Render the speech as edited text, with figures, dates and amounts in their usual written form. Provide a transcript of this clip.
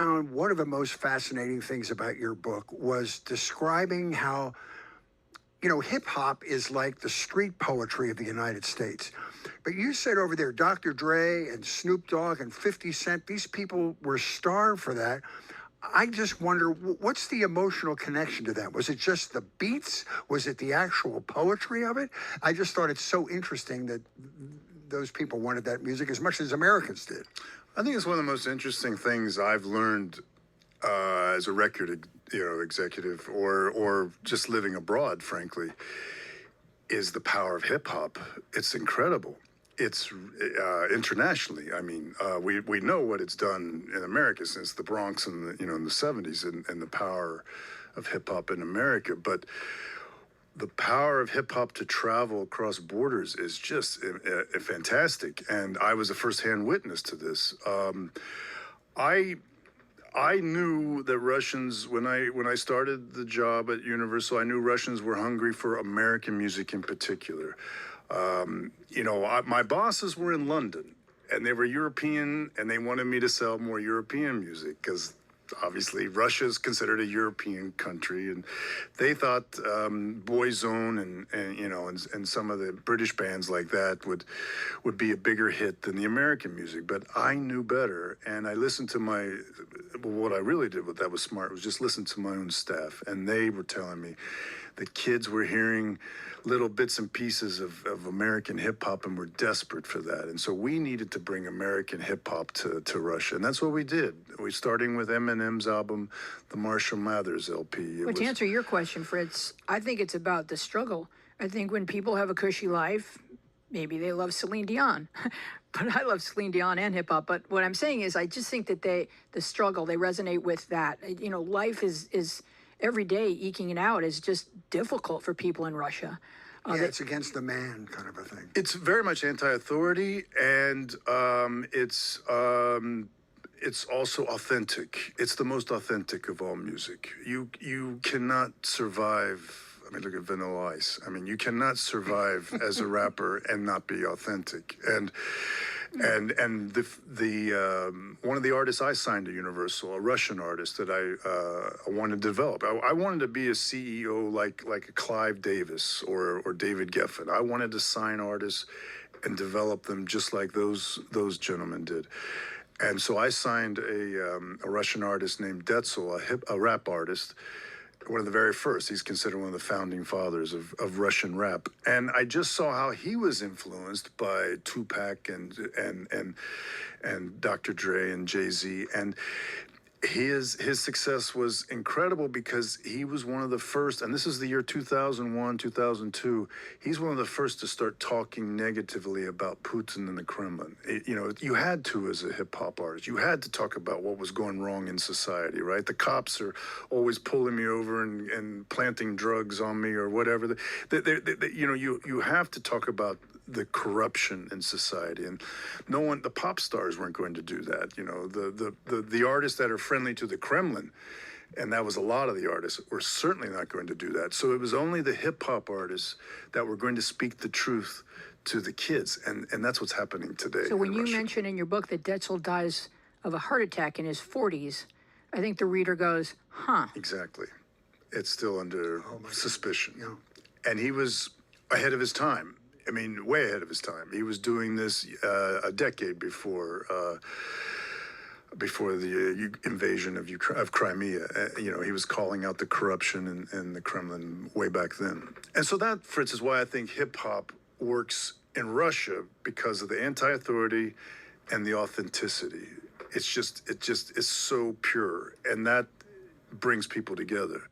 found one of the most fascinating things about your book was describing how, hip hop is like the street poetry of the United States. But you said over there, Dr. Dre and Snoop Dogg and 50 Cent, these people were starved for that. I just wonder, what's the emotional connection to that? Was it just the beats? Was it the actual poetry of it? I just thought it's so interesting that those people wanted that music as much as Americans did. I think it's one of the most interesting things I've learned as a record, executive, or just living abroad. Frankly, is the power of hip hop. It's incredible. It's internationally. I mean, we know what it's done in America since the Bronx and in the '70s, and the power of hip hop in America, but the power of hip hop to travel across borders is just fantastic. And I was a firsthand witness to this. I knew that Russians, when I started the job at Universal, I knew Russians were hungry for American music in particular. My bosses were in London, and they were European, and they wanted me to sell more European music because obviously Russia is considered a European country, and they thought Boyzone and some of the British bands like that would be a bigger hit than the American music. But I knew better, and I listened to what I really did with that was smart, was just listen to my own staff, and they were telling me the kids were hearing little bits and pieces of American hip hop and were desperate for that. And so we needed to bring American hip hop to Russia. And that's what we did. We starting with Eminem's album, the Marshall Mathers LP. To answer your question, Fritz, I think it's about the struggle. I think when people have a cushy life, maybe they love Celine Dion. But I love Celine Dion and hip hop. But what I'm saying is I just think that the struggle, they resonate with that. Life is every day eking it out is just difficult for people in Russia. It's against the man kind of a thing. It's very much anti-authority, and it's also authentic. It's the most authentic of all music. You cannot survive. I mean, look at Vanilla Ice. I mean, you cannot survive as a rapper and not be authentic. And the one of the artists I signed to Universal, a Russian artist that I wanted to develop. I wanted to be a CEO like a Clive Davis or David Geffen. I wanted to sign artists and develop them just like those gentlemen did. And so I signed a Russian artist named Detsl, a rap artist. One of the very first. He's considered one of the founding fathers of Russian rap. And I just saw how he was influenced by Tupac and Dr. Dre and Jay-Z. And his success was incredible because he was one of the first, and this is the year 2001, 2002, he's one of the first to start talking negatively about Putin and the Kremlin. You had to as a hip hop artist. You had to talk about what was going wrong in society, right? The cops are always pulling me over and planting drugs on me or whatever. You have to talk about the corruption in society, and the pop stars weren't going to do that. The artists that are friendly to the Kremlin, and that was a lot of the artists, were certainly not going to do that. So it was only the hip hop artists that were going to speak the truth to the kids, and that's what's happening today. So when you mention in your book that Detsl dies of a heart attack in his 40s, I think the reader goes, huh. Exactly. It's still under suspicion. Yeah. And he was ahead of his time. I mean, way ahead of his time. He was doing this a decade before the invasion of Crimea. He was calling out the corruption in the Kremlin way back then. And so that, Fritz, is why I think hip-hop works in Russia, because of the anti-authority and the authenticity. It just is so pure, and that brings people together.